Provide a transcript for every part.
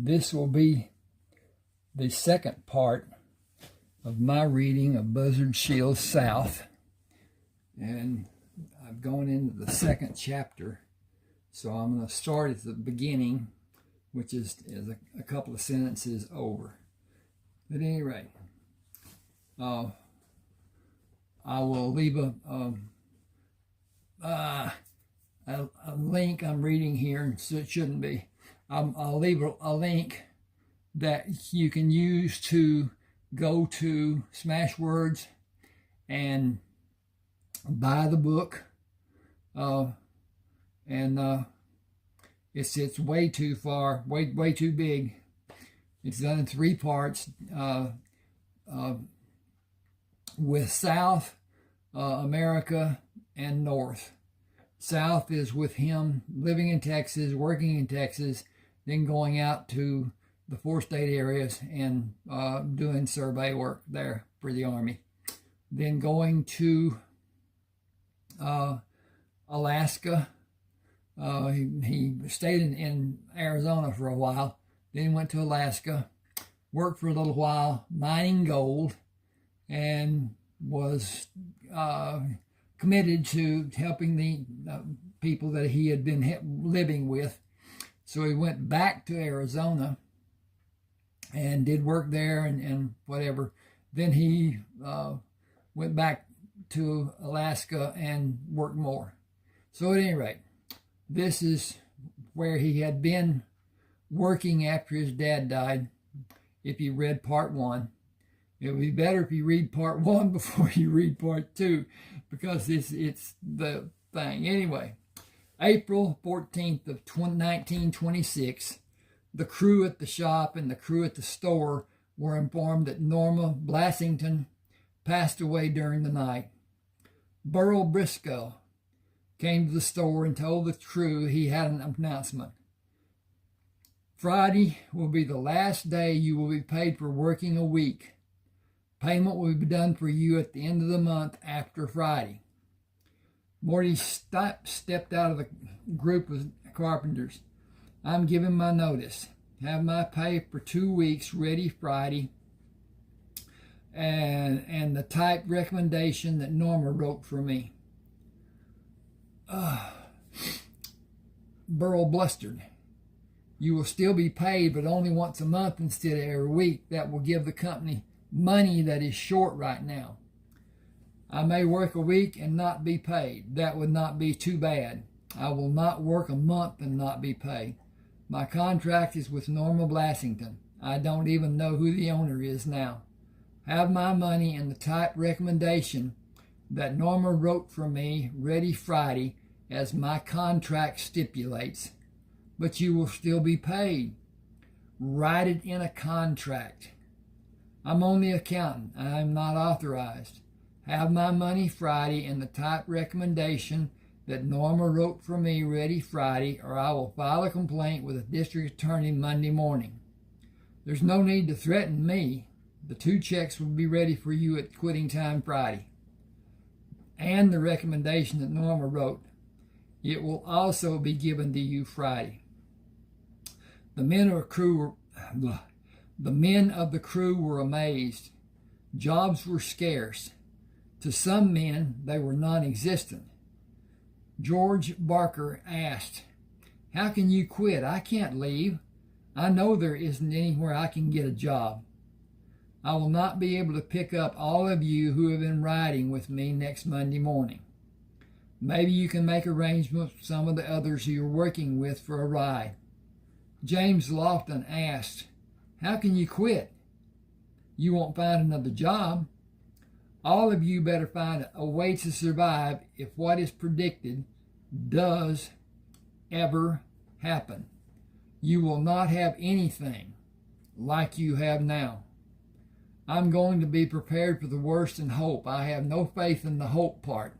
This will be the second part of my reading of Buzzard Shields South. And I've gone into the second chapter. So I'm going to start at the beginning, which is a couple of sentences over. At any rate, I will leave a link. I'm reading here, so it shouldn't be. I'll leave a link that you can use to go to Smashwords and buy the book. It's way too far, way too big. It's done in 3 parts, with South America and North. South is with him living in Texas, working in Texas, then going out to the 4 state areas and doing survey work there for the Army. Then going to Alaska. He stayed in Arizona for a while, then went to Alaska, worked for a little while mining gold, and was committed to helping the people that he had been living with. So he went back to Arizona and did work there and whatever. Then he went back to Alaska and worked more. So at any rate, this is where he had been working after his dad died. If you read part 1, it would be better if you read part 1 before you read part 2, because it's the thing. Anyway, April 14th of 1926, the crew at the shop and the crew at the store were informed that Norma Blassington passed away during the night. Burl Briscoe came to the store and told the crew he had an announcement. Friday will be the last day you will be paid for working a week. Payment will be done for you at the end of the month after Friday. Morty stepped out of the group of carpenters. I'm giving my notice. Have my pay for 2 weeks ready Friday. And the typed recommendation that Norma wrote for me. Burl blustered. You will still be paid, but only once a month instead of every week. That will give the company money that is short right now. I may work a week and not be paid. That would not be too bad. I will not work a month and not be paid. My contract is with Norma Blassington. I don't even know who the owner is now. Have my money and the typed recommendation that Norma wrote for me ready Friday as my contract stipulates. But you will still be paid. Write it in a contract. I'm only accountant. I am not authorized. Have my money Friday and the typed recommendation that Norma wrote for me ready Friday, or I will file a complaint with the district attorney Monday morning. There's no need to threaten me. The 2 checks will be ready for you at quitting time Friday. And the recommendation that Norma wrote. It will also be given to you Friday. The men of the crew were amazed. Jobs were scarce. To some men, they were non-existent. George Barker asked, "How can you quit? I can't leave. I know there isn't anywhere I can get a job. I will not be able to pick up all of you who have been riding with me next Monday morning. Maybe you can make arrangements with some of the others who you're working with for a ride." James Lofton asked, "How can you quit? You won't find another job. All of you better find a way to survive if what is predicted does ever happen. You will not have anything like you have now. I'm going to be prepared for the worst and hope. I have no faith in the hope part.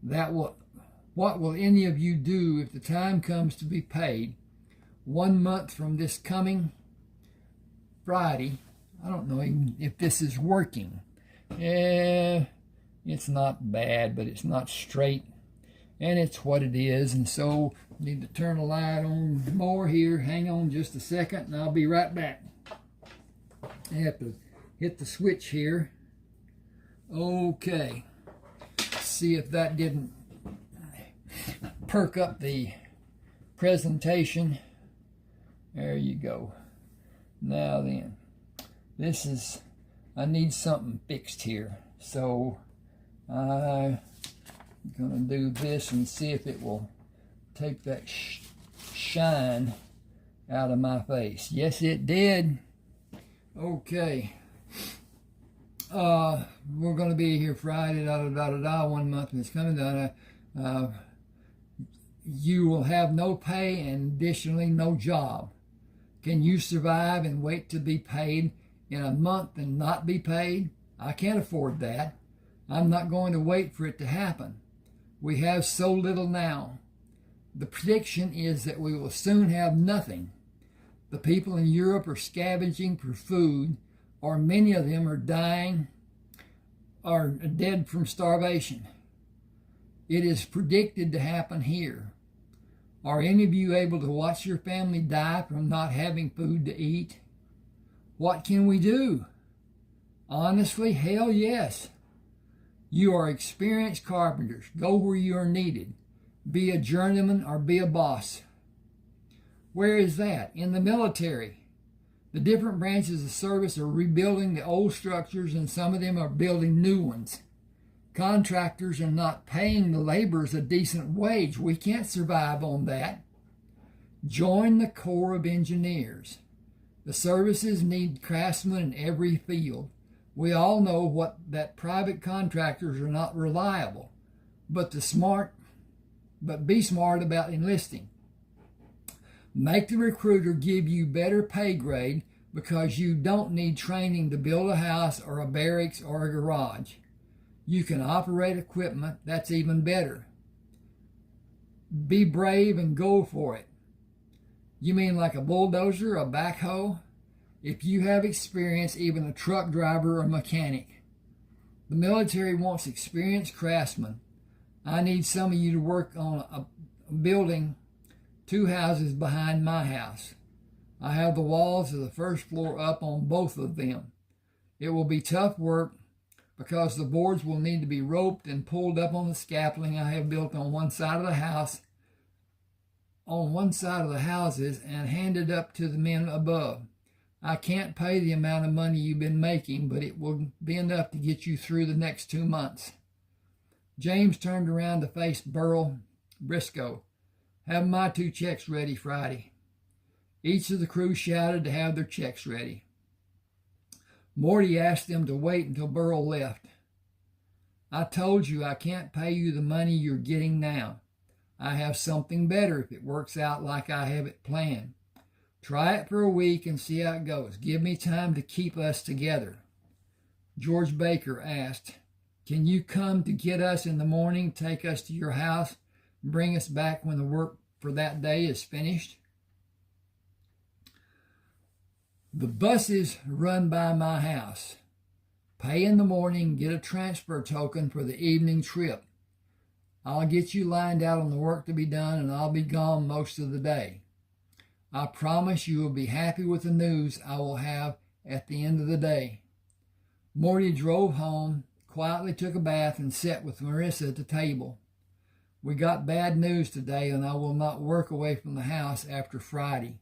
What will any of you do if the time comes to be paid 1 month from this coming Friday?" I don't know even if this is working. It's not bad, but it's not straight. and it's what it is. And so need to turn the light on more here. Hang on just a second and I'll be right back. I have to hit the switch here. Okay, see if that didn't perk up the presentation. There you go. Now then, I need something fixed here, so I'm gonna do this and see if it will take that shine out of my face. Yes, it did. Okay. We're going to be here Friday, 1 month, and it's coming down. You will have no pay and additionally no job. Can you survive and wait to be paid in a month and not be paid? I can't afford that. I'm not going to wait for it to happen. We have so little now. The prediction is that we will soon have nothing. The people in Europe are scavenging for food, or many of them are dying or dead from starvation. It is predicted to happen here. Are any of you able to watch your family die from not having food to eat? What can we do? Honestly, hell yes. You are experienced carpenters. Go where you are needed. Be a journeyman or be a boss. Where is that? In the military. The different branches of service are rebuilding the old structures, and some of them are building new ones. Contractors are not paying the laborers a decent wage. We can't survive on that. Join the Corps of Engineers. The services need craftsmen in every field. We all know that private contractors are not reliable, but be smart about enlisting. Make the recruiter give you better pay grade, because you don't need training to build a house or a barracks or a garage. You can operate equipment. That's even better. Be brave and go for it. You mean like a bulldozer, a backhoe? If you have experience, even a truck driver or mechanic. The military wants experienced craftsmen. I need some of you to work on building 2 houses behind my house. I have the walls of the first floor up on both of them. It will be tough work because the boards will need to be roped and pulled up on the scaffolding I have built on one side of the house, on one side of the houses, and handed up to the men above. I can't pay the amount of money you've been making, but it will be enough to get you through the next 2 months. James turned around to face Burl Briscoe. Have my 2 checks ready Friday. Each of the crew shouted to have their checks ready. Morty asked them to wait until Burl left. I told you I can't pay you the money you're getting now. I have something better if it works out like I have it planned. Try it for a week and see how it goes. Give me time to keep us together. George Baker asked, can you come to get us in the morning, take us to your house, and bring us back when the work for that day is finished? The buses run by my house. Pay in the morning, get a transfer token for the evening trip. I'll get you lined out on the work to be done, and I'll be gone most of the day. I promise you will be happy with the news I will have at the end of the day. Morty drove home, quietly took a bath, and sat with Marissa at the table. We got bad news today, and I will not work away from the house after Friday.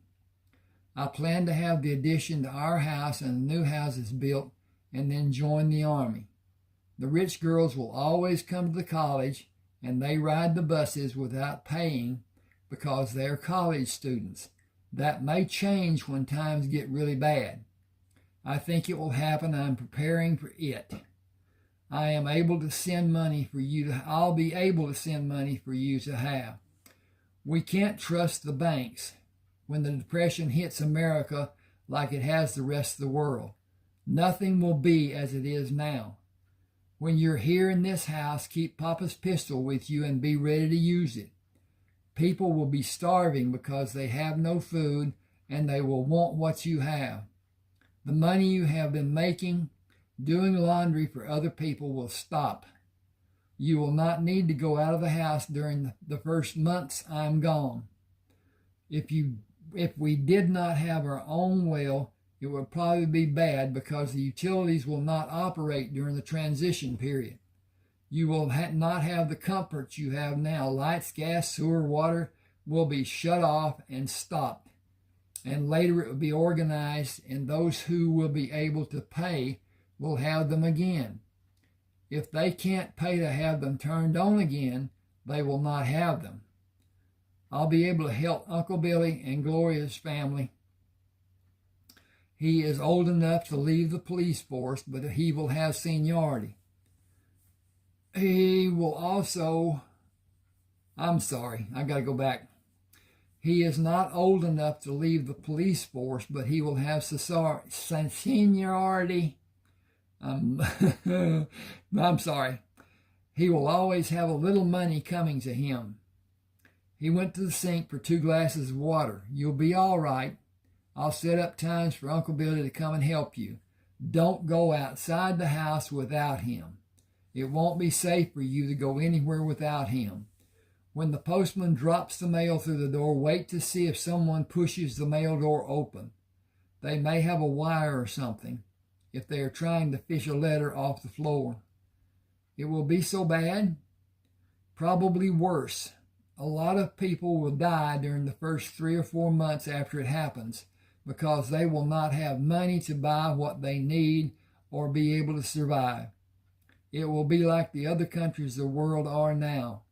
I plan to have the addition to our house and the new houses built and then join the Army. The rich girls will always come to the college, and they ride the buses without paying because they're college students. That may change when times get really bad. I think it will happen. I'm preparing for it. I'll be able to send money for you to have. We can't trust the banks when the Depression hits America like it has the rest of the world. Nothing will be as it is now. When you're here in this house, keep Papa's pistol with you and be ready to use it. People will be starving because they have no food, and they will want what you have. The money you have been making, doing laundry for other people, will stop. You will not need to go out of the house during the first months I'm gone. If we did not have our own well, it would probably be bad because the utilities will not operate during the transition period. You will not have the comforts you have now. Lights, gas, sewer, water will be shut off and stopped. And later it will be organized, and those who will be able to pay will have them again. If they can't pay to have them turned on again, they will not have them. I'll be able to help Uncle Billy and Gloria's family. He is old enough to leave the police force, but he will have seniority. He will also, I'm sorry, I got to go back. He is not old enough to leave the police force, but he will have seniority. I'm sorry. He will always have a little money coming to him. He went to the sink for 2 glasses of water. You'll be all right. I'll set up times for Uncle Billy to come and help you. Don't go outside the house without him. It won't be safe for you to go anywhere without him. When the postman drops the mail through the door, wait to see if someone pushes the mail door open. They may have a wire or something if they are trying to fish a letter off the floor. It will be so bad? Probably worse. A lot of people will die during the first 3 or 4 months after it happens because they will not have money to buy what they need or be able to survive. It will be like the other countries of the world are now.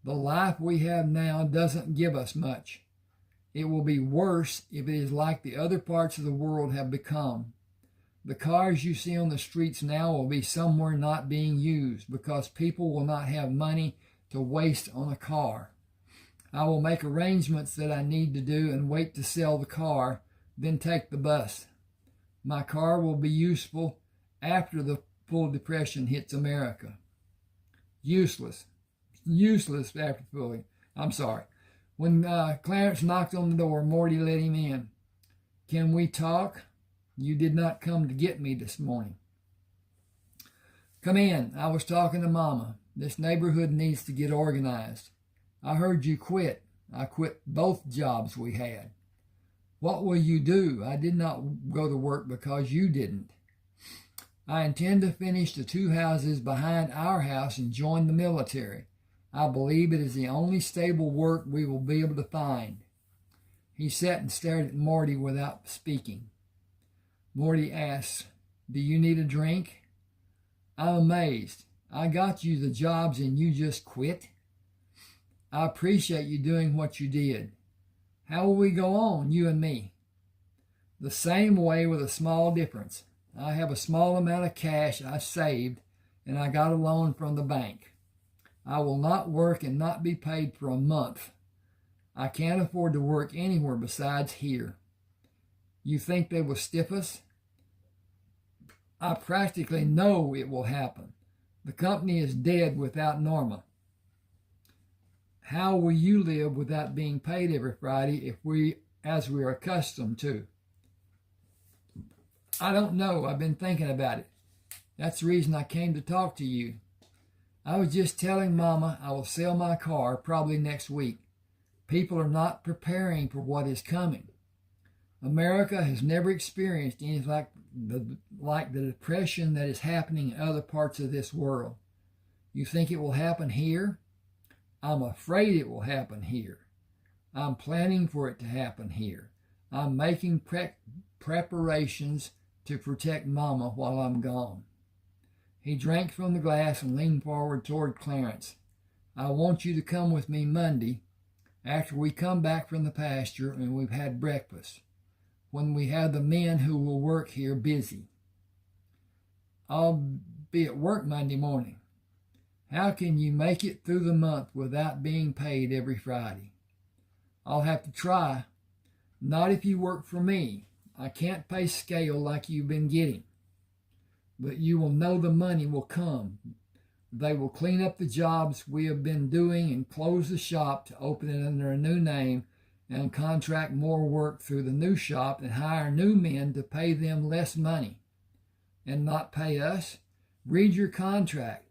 The life we have now doesn't give us much. It will be worse if it is like the other parts of the world have become. The cars you see on the streets now will be somewhere not being used because people will not have money to waste on a car. I will make arrangements that I need to do and wait to sell the car, then take the bus. My car will be useful after the full depression hits America. Useless after fully. I'm sorry. When Clarence knocked on the door, Morty let him in. Can we talk? You did not come to get me this morning. Come in. I was talking to Mama. This neighborhood needs to get organized. I heard you quit. I quit both jobs we had. What will you do? I did not go to work because you didn't. I intend to finish the 2 houses behind our house and join the military. I believe it is the only stable work we will be able to find. He sat and stared at Morty without speaking. Morty asked, do you need a drink? I'm amazed. I got you the jobs and you just quit? I appreciate you doing what you did. How will we go on, you and me? The same way with a small difference. I have a small amount of cash I saved and I got a loan from the bank. I will not work and not be paid for a month. I can't afford to work anywhere besides here. You think they will stiff us? I practically know it will happen. The company is dead without Norma. How will you live without being paid every Friday as we are accustomed to? I don't know. I've been thinking about it. That's the reason I came to talk to you. I was just telling Mama I will sell my car probably next week. People are not preparing for what is coming. America has never experienced anything like the depression that is happening in other parts of this world. You think it will happen here? I'm afraid it will happen here. I'm planning for it to happen here. I'm making preparations to protect Mama while I'm gone. He drank from the glass and leaned forward toward Clarence. I want you to come with me Monday after we come back from the pasture and we've had breakfast, when we have the men who will work here busy. I'll be at work Monday morning. How can you make it through the month without being paid every Friday? I'll have to try. Not if you work for me. I can't pay scale like you've been getting. But you will know the money will come. They will clean up the jobs we have been doing and close the shop to open it under a new name and contract more work through the new shop and hire new men to pay them less money and not pay us. Read your contract.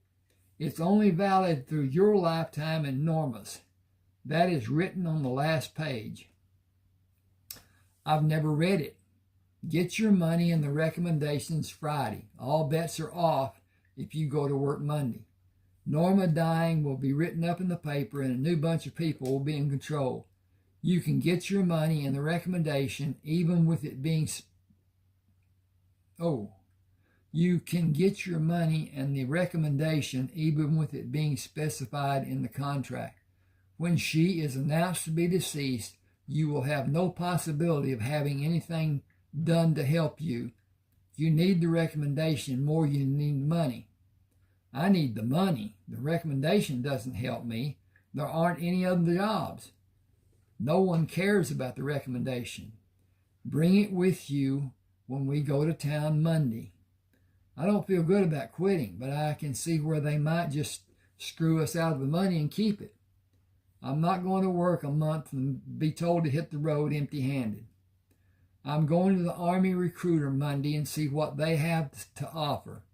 It's only valid through your lifetime and Norma's. That is written on the last page. I've never read it. Get your money and the recommendations Friday. All bets are off if you go to work Monday. Norma dying will be written up in the paper and a new bunch of people will be in control. You can get your money and the recommendation even with it being... You can get your money and the recommendation even with it being specified in the contract. When she is announced to be deceased, you will have no possibility of having anything done to help you. You need the recommendation more than you need the money. I need the money. The recommendation doesn't help me. There aren't any other jobs. No one cares about the recommendation. Bring it with you when we go to town Monday. I don't feel good about quitting, but I can see where they might just screw us out of the money and keep it. I'm not going to work a month and be told to hit the road empty-handed. I'm going to the Army recruiter Monday and see what they have to offer.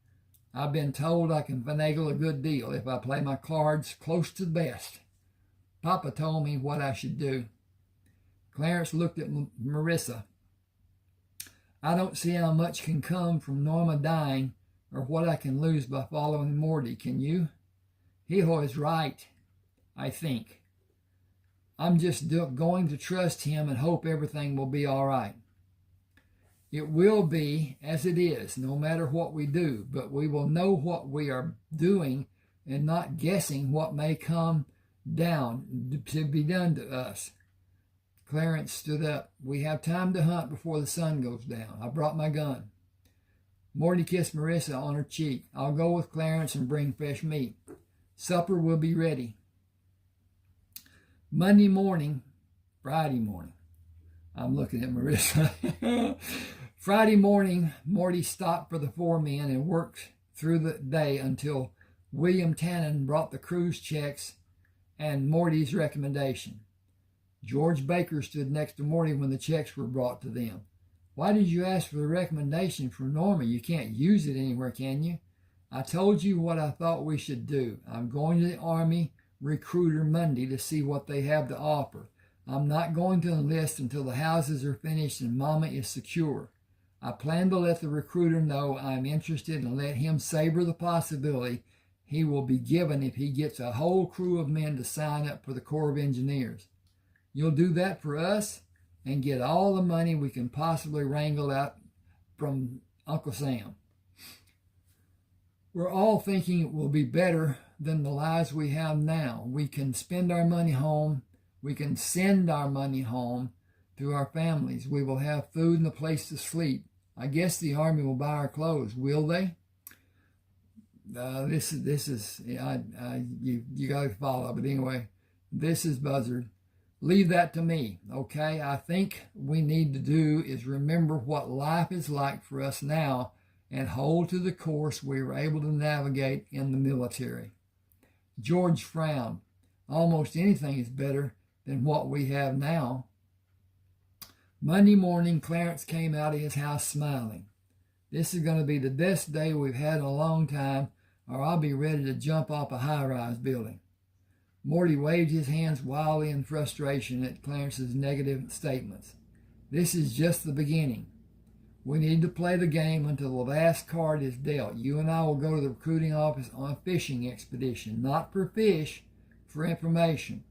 I've been told I can finagle a good deal if I play my cards close to the vest. Papa told me what I should do. Clarence looked at Marissa. I don't see how much can come from Norma dying or what I can lose by following Morty, can you? He was right, I think. I'm just going to trust him and hope everything will be all right. It will be as it is, no matter what we do, but we will know what we are doing and not guessing what may come down to be done to us. Clarence stood up. We have time to hunt before the sun goes down. I brought my gun. Morty kissed Marissa on her cheek. I'll go with Clarence and bring fresh meat. Supper will be ready. Friday morning, I'm looking at Marissa. Friday morning, Morty stopped for the 4 men and worked through the day until William Tannen brought the cruise checks and Morty's recommendation. George Baker stood next to Morty when the checks were brought to them. Why did you ask for the recommendation from Norma? You can't use it anywhere, can you? I told you what I thought we should do. I'm going to the Army recruiter Monday to see what they have to offer. I'm not going to enlist until the houses are finished and Mama is secure. I plan to let the recruiter know I'm interested and let him savor the possibility he will be given if he gets a whole crew of men to sign up for the Corps of Engineers. You'll do that for us and get all the money we can possibly wrangle out from Uncle Sam. We're all thinking it will be better than the lives we have now. We can spend our money home. We can send our money home to our families. We will have food and a place to sleep. I guess the Army will buy our clothes. Will they? You got to follow. But anyway, this is Buzzard. Leave that to me, okay? I think we need to do is remember what life is like for us now and hold to the course we were able to navigate in the military. George frowned. Almost anything is better than what we have now. Monday morning, Clarence came out of his house smiling. This is going to be the best day we've had in a long time, or I'll be ready to jump off a high-rise building. Morty waved his hands wildly in frustration at Clarence's negative statements. This is just the beginning. We need to play the game until the last card is dealt. You and I will go to the recruiting office on a fishing expedition, not for fish, for information,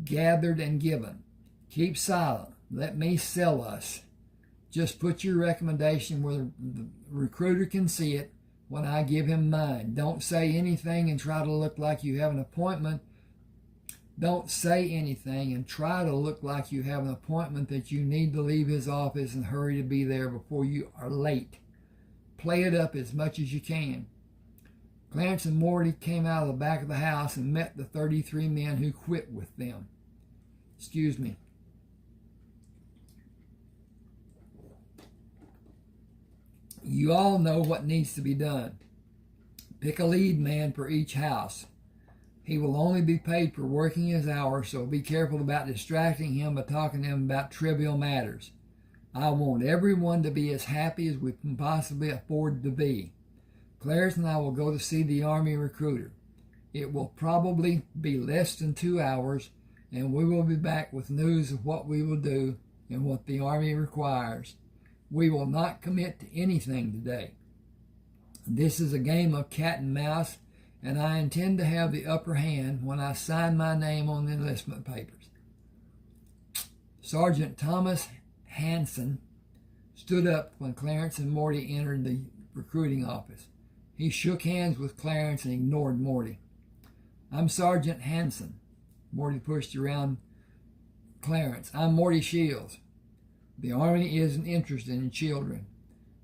gathered and given. Keep silent. Let me sell us. Just put your recommendation where the recruiter can see it when I give him mine. Don't say anything and try to look like you have an appointment. Don't say anything and try to look like you have an appointment that you need to leave his office and hurry to be there before you are late. Play it up as much as you can. Clarence and Morty came out of the back of the house and met the 33 men who quit with them. Excuse me. You all know what needs to be done. Pick a lead man for each house. He will only be paid for working his hours, so be careful about distracting him by talking to him about trivial matters. I want everyone to be as happy as we can possibly afford to be. Clarence and I will go to see the Army recruiter. It will probably be less than 2 hours, and we will be back with news of what we will do and what the Army requires. We will not commit to anything today. This is a game of cat and mouse, and I intend to have the upper hand when I sign my name on the enlistment papers. Sergeant Thomas Hanson stood up when Clarence and Morty entered the recruiting office. He shook hands with Clarence and ignored Morty. I'm Sergeant Hanson. Morty pushed around Clarence. I'm Morty Shields. The Army isn't interested in children.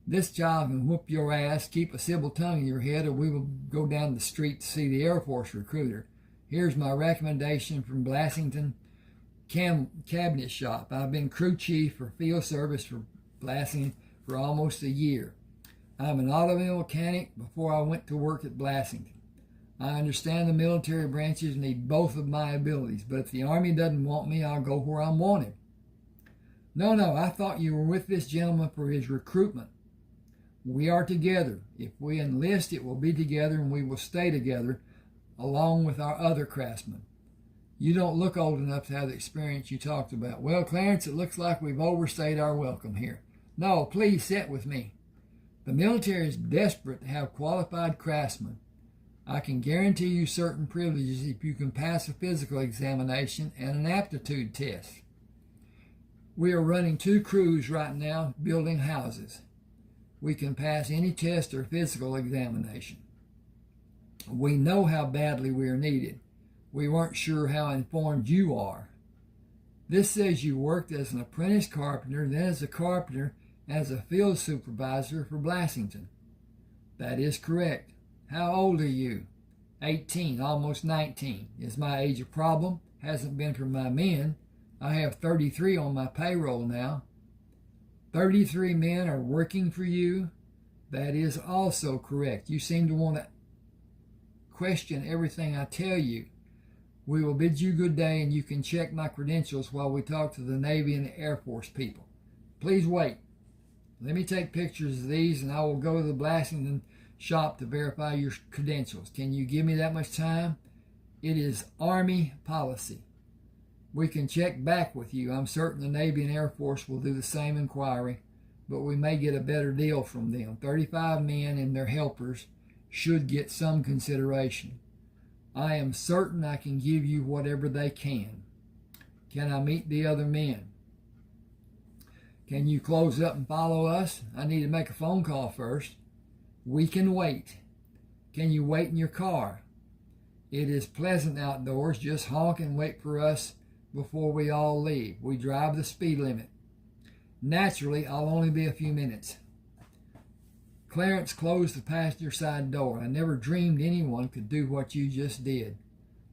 This child can whoop your ass, keep a civil tongue in your head, or we will go down the street to see the Air Force recruiter. Here's my recommendation from Blassington Cabinet Shop. I've been crew chief for field service for Blassington for almost a year. I'm an automobile mechanic before I went to work at Blassington. I understand the military branches need both of my abilities, but if the Army doesn't want me, I'll go where I'm wanted. No, I thought you were with this gentleman for his recruitment. We are together. If we enlist, it will be together, and we will stay together, along with our other craftsmen. You don't look old enough to have the experience you talked about. Well, Clarence, it looks like we've overstayed our welcome here. No, please sit with me. The military is desperate to have qualified craftsmen. I can guarantee you certain privileges if you can pass a physical examination and an aptitude test. We are running 2 crews right now building houses. We can pass any test or physical examination. We know how badly we are needed. We weren't sure how informed you are. This says you worked as an apprentice carpenter, then as a carpenter, as a field supervisor for Blassington. That is correct. How old are you? 18, almost 19. Is my age a problem? Hasn't been for my men. I have 33 on my payroll now. 33 men are working for you. That is also correct. You seem to want to question everything I tell you. We will bid you good day, and you can check my credentials while we talk to the Navy and the Air Force people. Please wait. Let me take pictures of these, and I will go to the Blassington shop to verify your credentials. Can you give me that much time? It is Army policy. We can check back with you. I'm certain the Navy and Air Force will do the same inquiry, but we may get a better deal from them. 35 men and their helpers should get some consideration. I am certain I can give you whatever they can. Can I meet the other men? Can you close up and follow us? I need to make a phone call first. We can wait. Can you wait in your car? It is pleasant outdoors. Just honk and wait for us before we all leave. We drive the speed limit. Naturally, I'll only be a few minutes. Clarence closed the passenger side door. I never dreamed anyone could do what you just did.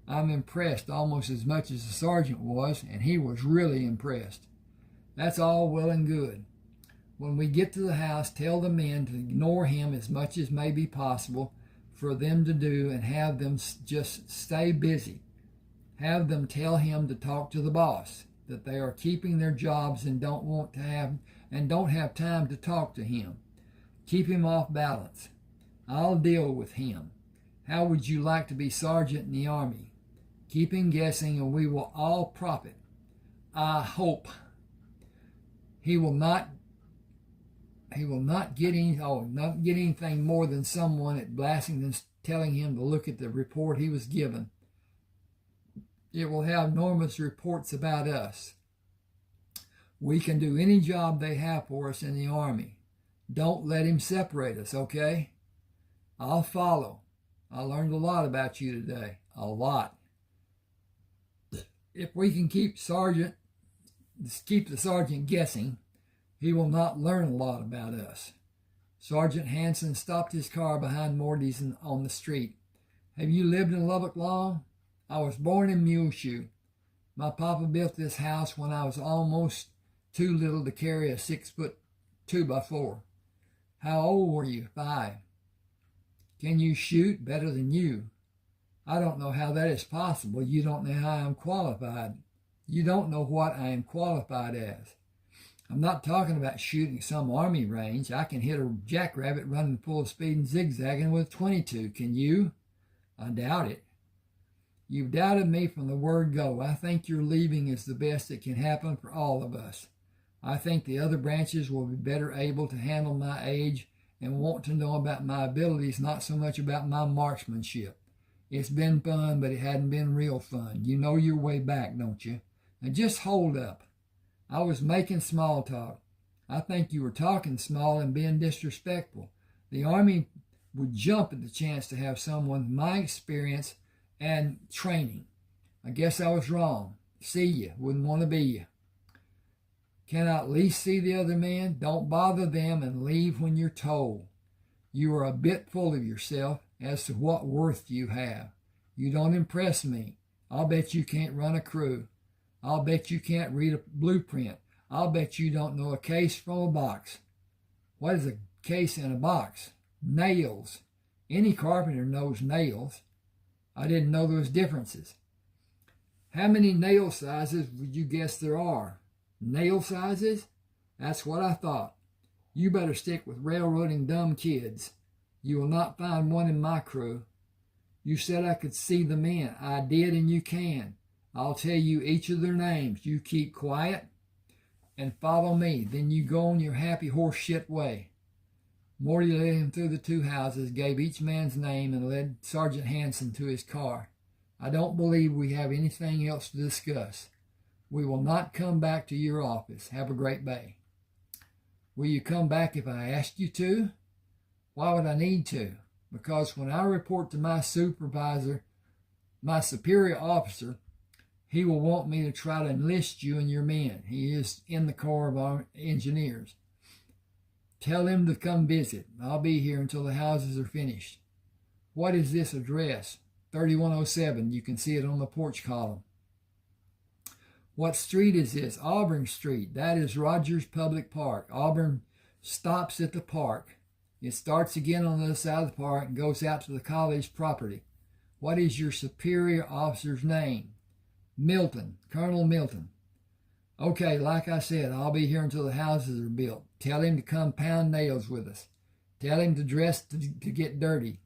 I'm impressed almost as much as the sergeant was, and he was really impressed. That's all well and good. When we get to the house, tell the men to ignore him as much as may be possible for them to do, and have them just stay busy. Have them tell him to talk to the boss, that they are keeping their jobs and don't have time to talk to him. Keep him off balance. I'll deal with him. How would you like to be sergeant in the Army? Keep him guessing, and we will all profit. I hope. He will not get anything more than someone at Blassington telling him to look at the report he was given. It will have Norma's reports about us. We can do any job they have for us in the Army. Don't let him separate us, okay? I'll follow. I learned a lot about you today. A lot. If we can keep the sergeant guessing, he will not learn a lot about us. Sergeant Hanson stopped his car behind Morty's on the street. Have you lived in Lubbock long? I was born in Muleshoe. My papa built this house when I was almost too little to carry a 6-foot 2x4. How old were you? 5. Can you shoot? Better than you. I don't know how that is possible. You don't know how I am qualified. You don't know what I am qualified as. I'm not talking about shooting some Army range. I can hit a jackrabbit running full speed and zigzagging with 22. Can you? I doubt it. You've doubted me from the word go. I think your leaving is the best that can happen for all of us. I think the other branches will be better able to handle my age and want to know about my abilities, not so much about my marksmanship. It's been fun, but it hadn't been real fun. You know your way back, don't you? Now just hold up. I was making small talk. I think you were talking small and being disrespectful. The Army would jump at the chance to have someone with my experience and training. I guess I was wrong. See you. Wouldn't want to be you. Can I at least see the other men? Don't bother them and leave when you're told. You are a bit full of yourself as to what worth you have. You don't impress me. I'll bet you can't run a crew. I'll bet you can't read a blueprint. I'll bet you don't know a case from a box. What is a case in a box? Nails. Any carpenter knows nails. I didn't know there was differences. How many nail sizes would you guess there are? Nail sizes? That's what I thought. You better stick with railroading dumb kids. You will not find one in my crew. You said I could see the men. I did, and you can. I'll tell you each of their names. You keep quiet and follow me. Then you go on your happy horse shit way. Morty led him through the two houses, gave each man's name, and led Sergeant Hanson to his car. I don't believe we have anything else to discuss. We will not come back to your office. Have a great day. Will you come back if I asked you to? Why would I need to? Because when I report to my supervisor, my superior officer, he will want me to try to enlist you and your men. He is in the Corps of our Engineers. Tell him to come visit. I'll be here until the houses are finished. What is this address? 3107. You can see it on the porch column. What street is this? Auburn Street. That is Rogers Public Park. Auburn stops at the park. It starts again on the other side of the park and goes out to the college property. What is your superior officer's name? Milton. Colonel Milton. Okay, like I said, I'll be here until the houses are built. Tell him to come pound nails with us. Tell him to dress to get dirty.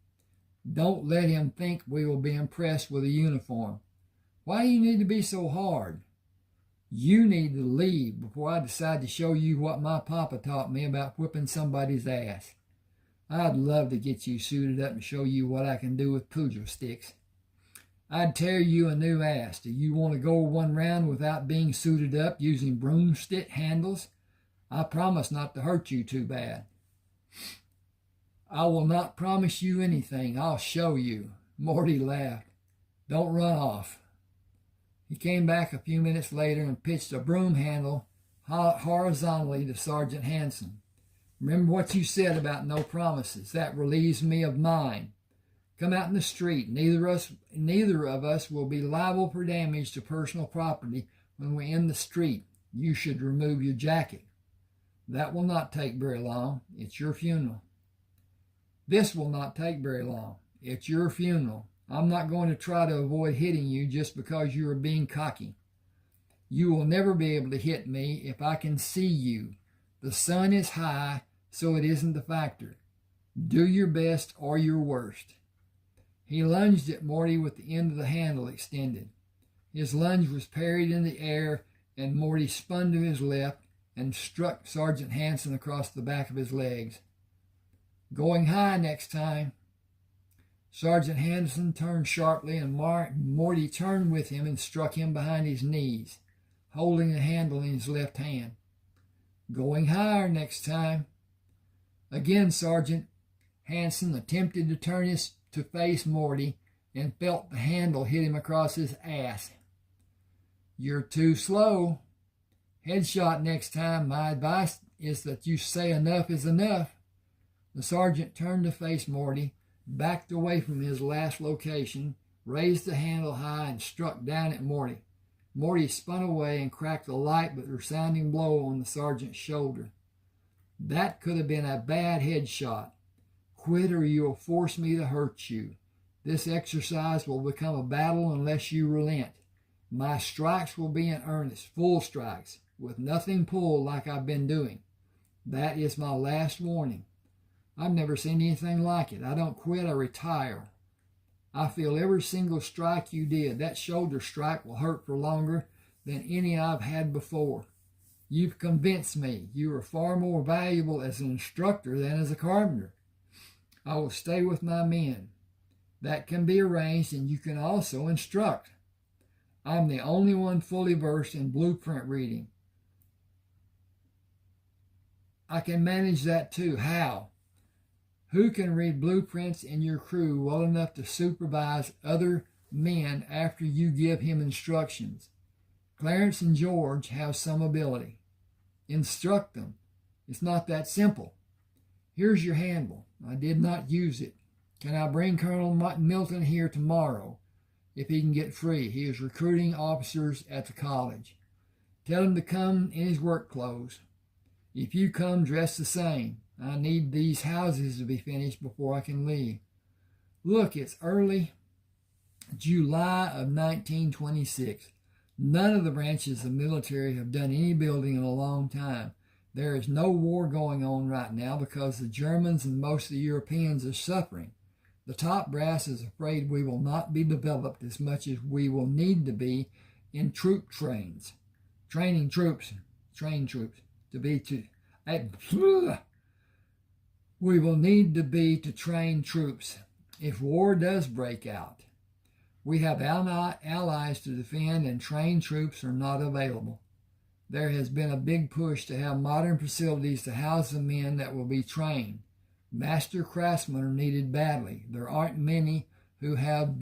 Don't let him think we will be impressed with a uniform. Why do you need to be so hard? You need to leave before I decide to show you what my papa taught me about whipping somebody's ass. I'd love to get you suited up and show you what I can do with poodle sticks. I'd tear you a new ass. Do you want to go one round without being suited up using broomstick handles? I promise not to hurt you too bad. I will not promise you anything. I'll show you. Morty laughed. Don't run off. He came back a few minutes later and pitched a broom handle horizontally to Sergeant Hanson. Remember what you said about no promises. That relieves me of mine. Come out in the street. Neither of us will be liable for damage to personal property when we're in the street. You should remove your jacket. That will not take very long. It's your funeral. This will not take very long. It's your funeral. I'm not going to try to avoid hitting you just because you are being cocky. You will never be able to hit me if I can see you. The sun is high, so it isn't a factor. Do your best or your worst. He lunged at Morty with the end of the handle extended. His lunge was parried in the air, and Morty spun to his left and struck Sergeant Hanson across the back of his legs. Going high next time. Sergeant Hanson turned sharply, and Morty turned with him and struck him behind his knees, holding the handle in his left hand. Going higher next time. Again, Sergeant Hanson attempted to turn to face Morty and felt the handle hit him across his ass. You're too slow. Headshot next time. My advice is that you say enough is enough. The sergeant turned to face Morty, backed away from his last location, raised the handle high, and struck down at Morty. Morty spun away and cracked a light but resounding blow on the sergeant's shoulder. That could have been a bad headshot. Quit or you'll force me to hurt you. This exercise will become a battle unless you relent. My strikes will be in earnest, full strikes, with nothing pulled like I've been doing. That is my last warning. I've never seen anything like it. I don't quit, I retire. I feel every single strike you did. That shoulder strike will hurt for longer than any I've had before. You've convinced me you are far more valuable as an instructor than as a carpenter. I will stay with my men. That can be arranged, and you can also instruct. I'm the only one fully versed in blueprint reading. I can manage that too. How? Who can read blueprints in your crew well enough to supervise other men after you give him instructions? Clarence and George have some ability. Instruct them. It's not that simple. Here's your handle. I did not use it. Can I bring Colonel Milton here tomorrow if he can get free? He is recruiting officers at the college. Tell him to come in his work clothes. If you come dressed the same, I need these houses to be finished before I can leave. Look, it's early July of 1926. None of the branches of military have done any building in a long time. There is no war going on right now because the Germans and most of the Europeans are suffering. The top brass is afraid we will not be developed as much as we will need to be in troop trains. Train troops to be to... We will need to be to train troops if war does break out. We have allies to defend, and trained troops are not available. There has been a big push to have modern facilities to house the men that will be trained. Master craftsmen are needed badly. There aren't many who have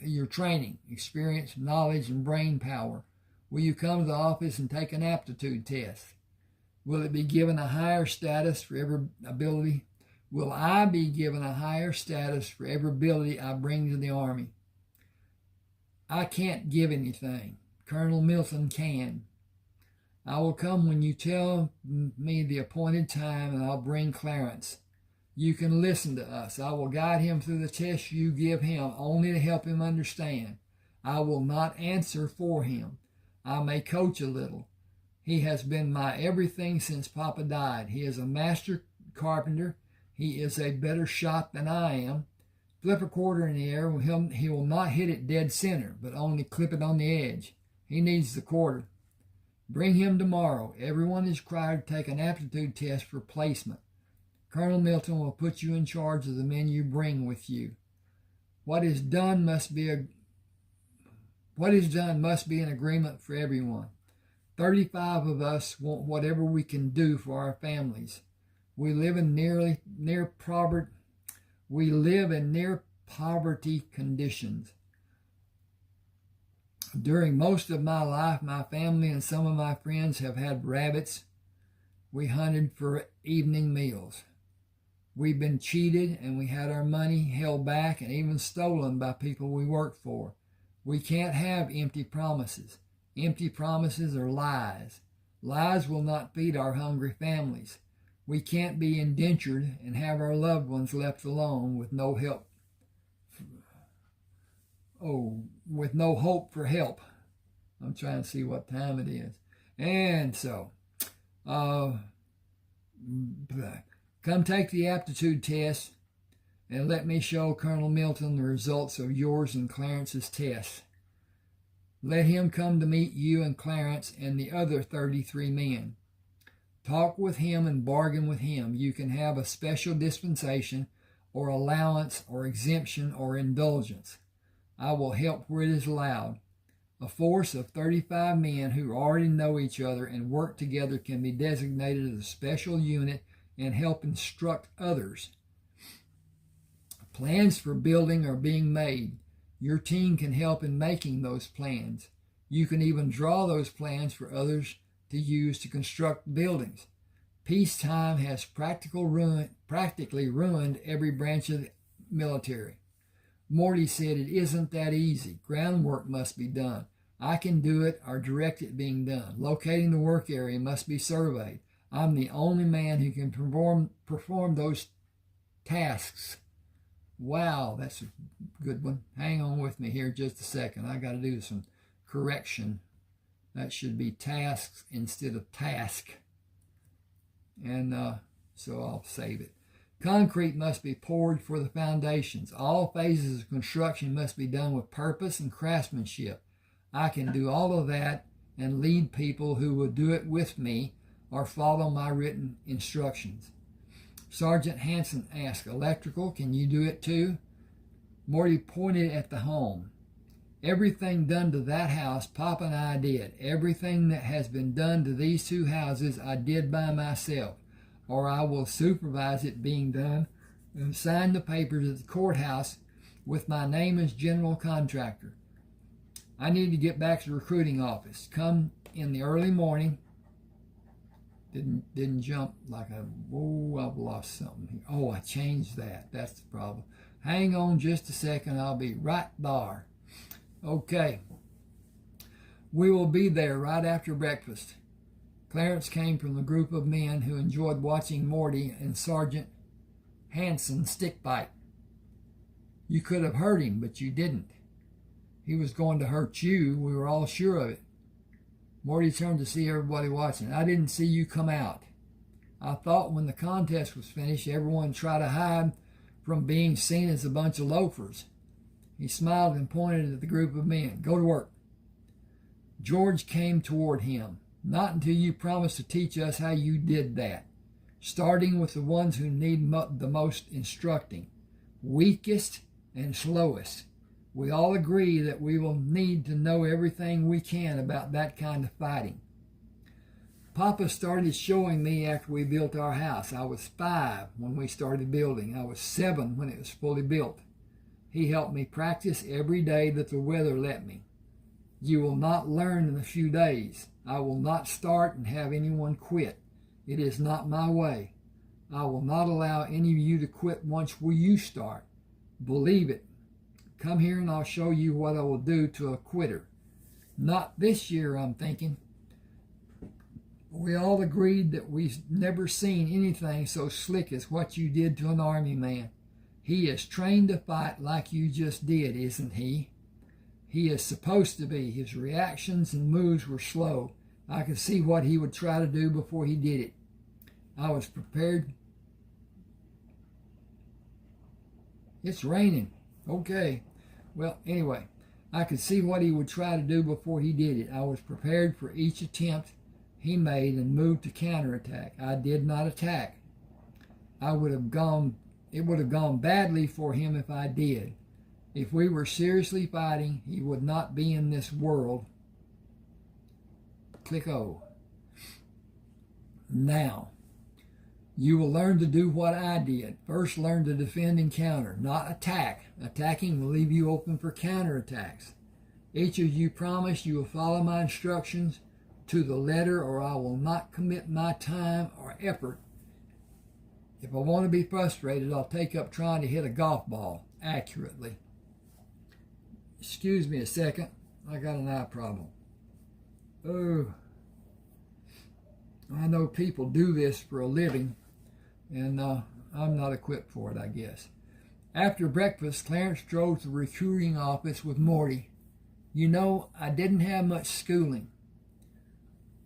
your training, experience, knowledge, and brain power. Will you come to the office and take an aptitude test? Will it be given a higher status for every ability? Will I be given a higher status for every ability I bring to the Army? I can't give anything. Colonel Milton can. I will come when you tell me the appointed time, and I'll bring Clarence. You can listen to us. I will guide him through the tests you give him, only to help him understand. I will not answer for him. I may coach a little. He has been my everything since Papa died. He is a master carpenter. He is a better shot than I am. Flip a quarter in the air, he will not hit it dead center, but only clip it on the edge. He needs the quarter. Bring him tomorrow. Everyone is required to take an aptitude test for placement. Colonel Milton will put you in charge of the men you bring with you. What is done must be an agreement for everyone. 35 of us want whatever we can do for our families. We live in near poverty conditions. During most of my life, my family and some of my friends have had rabbits. We hunted for evening meals. We've been cheated, and we had our money held back and even stolen by people we worked for. We can't have empty promises. Empty promises are lies. Lies will not feed our hungry families. We can't be indentured and have our loved ones left alone with no help. With no hope for help. I'm trying to see what time it is. And so, come take the aptitude test and let me show Colonel Milton the results of yours and Clarence's tests. Let him come to meet you and Clarence and the other 33 men. Talk with him and bargain with him. You can have a special dispensation or allowance or exemption or indulgence. I will help where it is allowed. A force of 35 men who already know each other and work together can be designated as a special unit and help instruct others. Plans for building are being made. Your team can help in making those plans. You can even draw those plans for others to use to construct buildings. Peacetime has practically ruined every branch of the military. Morty said it isn't that easy. Groundwork must be done. I can do it or direct it being done. Locating the work area must be surveyed. I'm the only man who can perform those tasks. Wow, that's a good one. Hang on with me here just a second. I got to do some correction. That should be tasks instead of task. And so I'll save it. Concrete must be poured for the foundations. All phases of construction must be done with purpose and craftsmanship. I can do all of that and lead people who will do it with me or follow my written instructions. Sergeant Hanson asked, Electrical, can you do it too? Morty pointed at the home. Everything done to that house, Papa and I did. Everything that has been done to these two houses, I did by myself, or I will supervise it being done and sign the papers at the courthouse with my name as general contractor. I need to get back to the recruiting office. Come in the early morning. Didn't jump like a, whoa, I've lost something. Oh, I changed that. That's the problem. Hang on just a second. I'll be right there. Okay. We will be there right after breakfast. Clarence came from the group of men who enjoyed watching Morty and Sergeant Hanson stick fight. You could have hurt him, but you didn't. He was going to hurt you. We were all sure of it. Morty turned to see everybody watching. I didn't see you come out. I thought when the contest was finished, everyone would try to hide from being seen as a bunch of loafers. He smiled and pointed at the group of men. Go to work. George came toward him. Not until you promise to teach us how you did that. Starting with the ones who need the most instructing. Weakest and slowest. We all agree that we will need to know everything we can about that kind of fighting. Papa started showing me after we built our house. I was 5 when we started building. I was 7 when it was fully built. He helped me practice every day that the weather let me. You will not learn in a few days. I will not start and have anyone quit. It is not my way. I will not allow any of you to quit once you start. Believe it. Come here and I'll show you what I will do to a quitter. Not this year, I'm thinking. We all agreed that we've never seen anything so slick as what you did to an army man. He is trained to fight like you just did, isn't he? He is supposed to be. His reactions and moves were slow. I could see what he would try to do before he did it. I was prepared. It's raining. Okay. Well, anyway, I could see what he would try to do before he did it. I was prepared for each attempt he made and moved to counterattack. I did not attack. It would have gone badly for him if I did. If we were seriously fighting, he would not be in this world. Click O. Now, you will learn to do what I did. First, learn to defend and counter, not attack. Attacking will leave you open for counterattacks. Each of you promise you will follow my instructions to the letter, or I will not commit my time or effort. If I want to be frustrated, I'll take up trying to hit a golf ball accurately. Excuse me a second. I got an eye problem. Oh, I know people do this for a living, and I'm not equipped for it, I guess. After breakfast, Clarence drove to the recruiting office with Morty. You know, I didn't have much schooling.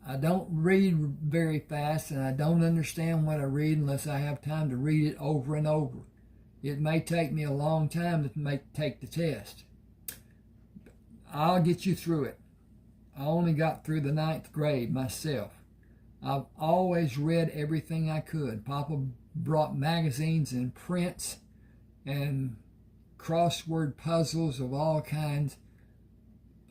I don't read very fast, and I don't understand what I read unless I have time to read it over and over. It may take me a long time to take the test. I'll get you through it. I only got through the 9th grade myself. I've always read everything I could. Papa brought magazines and prints and crossword puzzles of all kinds.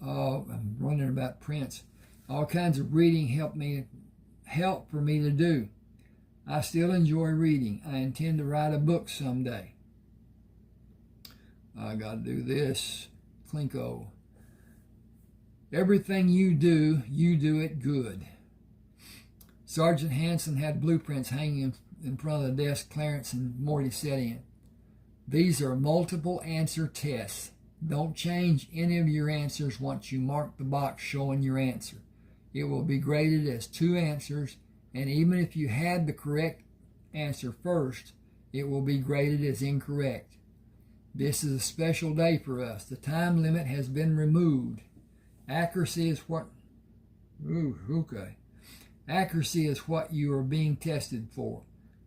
I'm wondering about prints. All kinds of reading help for me to do. I still enjoy reading. I intend to write a book someday. I got to do this. Clinko. Everything you do it good. Sergeant Hanson had blueprints hanging in front of the desk Clarence and Morty sat in. These are multiple answer tests. Don't change any of your answers once you mark the box showing your answer. It will be graded as 2 answers, and even if you had the correct answer first, it will be graded as incorrect. This is a special day for us. The time limit has been removed. Accuracy is what you are being tested for.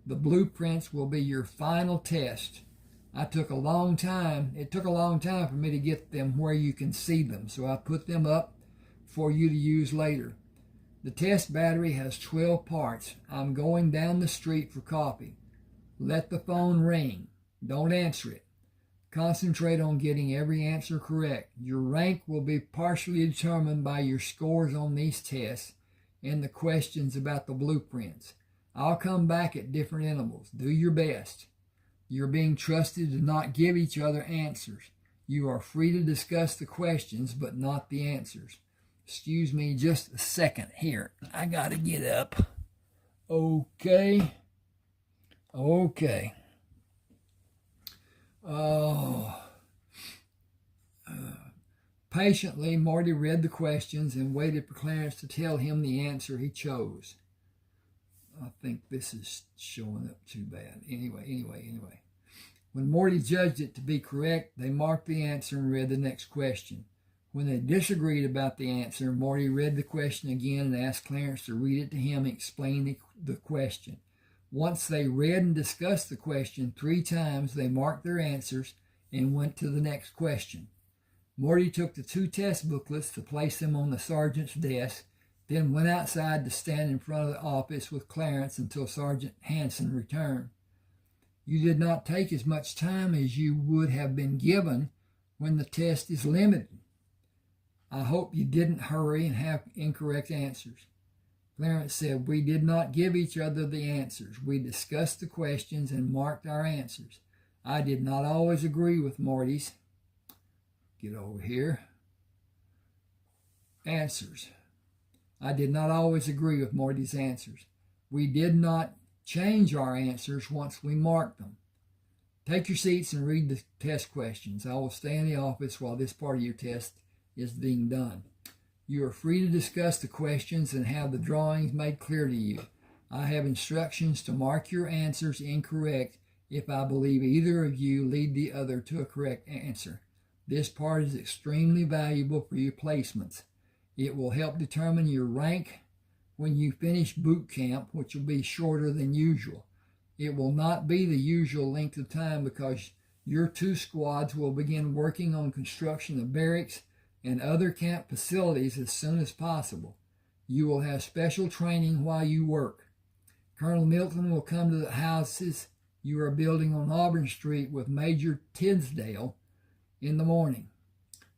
The blueprints will be your final test. It took a long time for me to get them where you can see them, so I put them up for you to use later. The test battery has 12 parts. I'm going down the street for coffee. Let the phone ring. Don't answer it. Concentrate on getting every answer correct. Your rank will be partially determined by your scores on these tests and the questions about the blueprints. I'll come back at different intervals. Do your best. You're being trusted to not give each other answers. You are free to discuss the questions, but not the answers. Excuse me just a second here. I gotta get up. Okay. Patiently, Morty read the questions and waited for Clarence to tell him the answer he chose. I think this is showing up too bad. Anyway. When Morty judged it to be correct, they marked the answer and read the next question. When they disagreed about the answer, Morty read the question again and asked Clarence to read it to him and explain the question. Once they read and discussed the question 3 times, they marked their answers and went to the next question. Morty took the 2 test booklets to place them on the sergeant's desk, then went outside to stand in front of the office with Clarence until Sergeant Hanson returned. You did not take as much time as you would have been given when the test is limited. I hope you didn't hurry and have incorrect answers. Clarence said, we did not give each other the answers. We discussed the questions and marked our answers. I did not always agree with Morty's. Get over here. Answers. I did not always agree with Morty's answers. We did not change our answers once we marked them. Take your seats and read the test questions. I will stay in the office while this part of your test is being done. You are free to discuss the questions and have the drawings made clear to you. I have instructions to mark your answers incorrect if I believe either of you lead the other to a correct answer. This part is extremely valuable for your placements. It will help determine your rank when you finish boot camp, which will be shorter than usual. It will not be the usual length of time because your 2 squads will begin working on construction of barracks and other camp facilities as soon as possible. You will have special training while you work. Colonel Milton will come to the houses you are building on Auburn Street with Major Tisdale in the morning.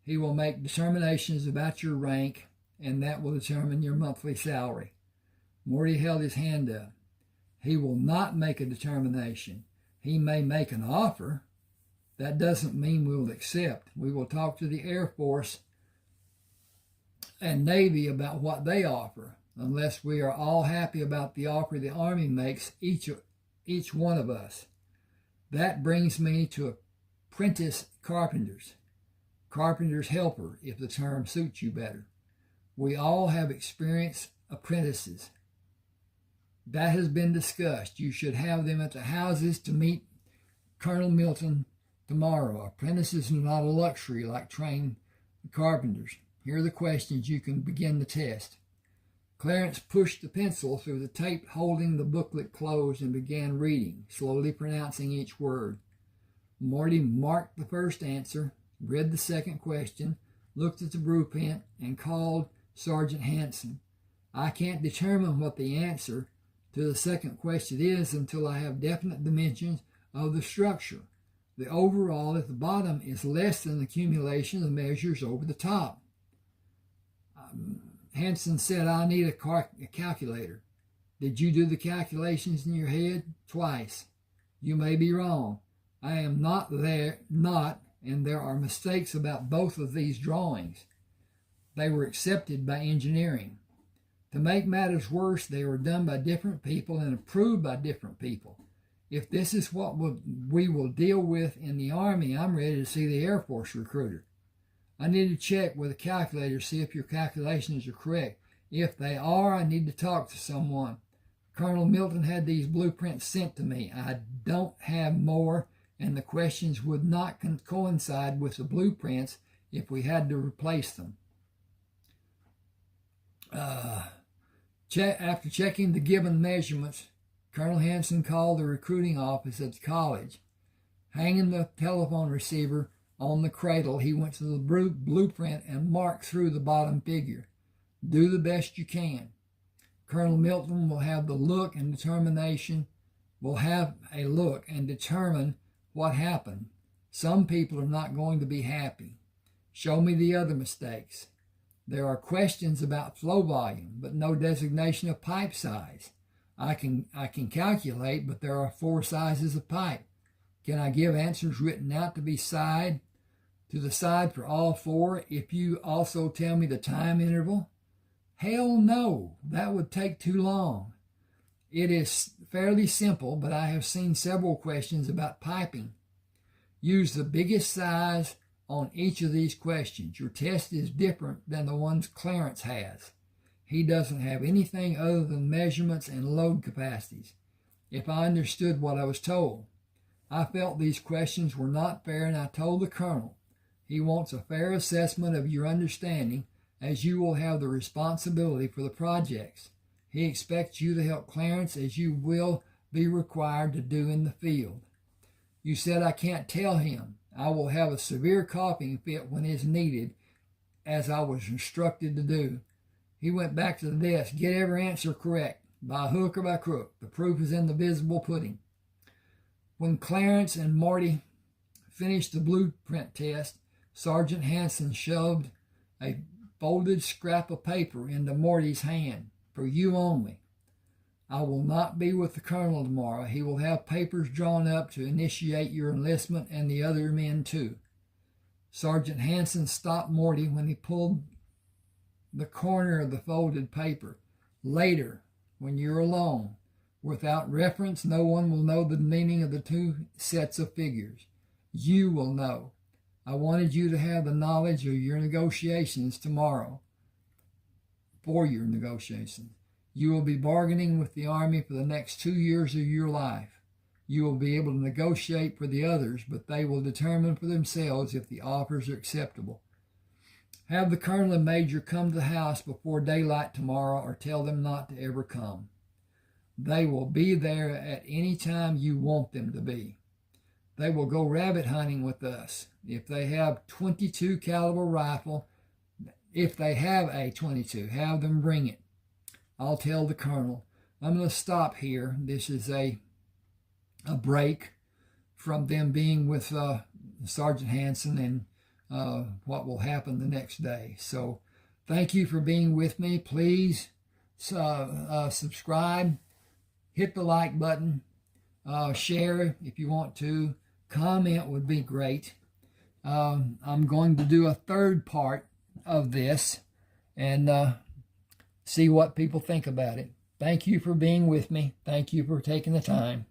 He will make determinations about your rank, and that will determine your monthly salary. Morty held his hand up. He will not make a determination. He may make an offer. That doesn't mean we will accept. We will talk to the Air Force and Navy about what they offer. Unless we are all happy about the offer the Army makes each one of us. That brings me to apprentice carpenters. Carpenter's helper, if the term suits you better. We all have experienced apprentices. That has been discussed. You should have them at the houses to meet Colonel Milton tomorrow. Apprentices are not a luxury like trained carpenters. Here are the questions you can begin the test. Clarence pushed the pencil through the tape holding the booklet closed and began reading, slowly pronouncing each word. Morty marked the first answer, read the second question, looked at the blueprint, and called Sergeant Hanson. I can't determine what the answer to the second question is until I have definite dimensions of the structure. The overall at the bottom is less than the accumulation of measures over the top. Hanson said, I need a calculator. Did you do the calculations in your head? Twice. You may be wrong. I am not, and there are mistakes about both of these drawings. They were accepted by engineering. To make matters worse, they were done by different people and approved by different people. If this is what we will deal with in the Army, I'm ready to see the Air Force recruiter. I need to check with a calculator to see if your calculations are correct. If they are, I need to talk to someone. Colonel Milton had these blueprints sent to me. I don't have more, and the questions would not coincide with the blueprints if we had to replace them. After checking the given measurements, Colonel Hanson called the recruiting office at the college. Hanging the telephone receiver on the cradle, he went to the blueprint and marked through the bottom figure. Do the best you can. Colonel Milton will have a look and determine what happened. Some people are not going to be happy. Show me the other mistakes. There are questions about flow volume, but no designation of pipe size. I can calculate, but there are 4 sizes of pipe. Can I give answers written out to the side for all 4 if you also tell me the time interval? Hell no, that would take too long. It is fairly simple, but I have seen several questions about piping. Use the biggest size on each of these questions. Your test is different than the ones Clarence has. He doesn't have anything other than measurements and load capacities, if I understood what I was told. I felt these questions were not fair, and I told the colonel. He wants a fair assessment of your understanding, as you will have the responsibility for the projects. He expects you to help Clarence as you will be required to do in the field. You said I can't tell him. I will have a severe coughing fit when it's needed, as I was instructed to do. He went back to the desk. Get every answer correct, by hook or by crook. The proof is in the visible pudding. When Clarence and Marty finished the blueprint test, Sergeant Hanson shoved a folded scrap of paper into Marty's hand. For you only. I will not be with the colonel tomorrow. He will have papers drawn up to initiate your enlistment and the other men too. Sergeant Hanson stopped Morty when he pulled the corner of the folded paper. Later, when you're alone, without reference, no one will know the meaning of the 2 sets of figures. You will know. I wanted you to have the knowledge of your negotiations tomorrow. For your negotiations. You will be bargaining with the Army for the next 2 years of your life. You will be able to negotiate for the others, but they will determine for themselves if the offers are acceptable. Have the colonel and major come to the house before daylight tomorrow, or tell them not to ever come. They will be there at any time you want them to be. They will go rabbit hunting with us. If they have .22 caliber rifle, if they have a .22, have them bring it. I'll tell the colonel. I'm going to stop here. This is a break from them being with Sergeant Hanson and what will happen the next day. So thank you for being with me. Please subscribe, hit the like button, share if you want to. Comment would be great. I'm going to do a 3rd part of this and see what people think about it. Thank you for being with me. Thank you for taking the time.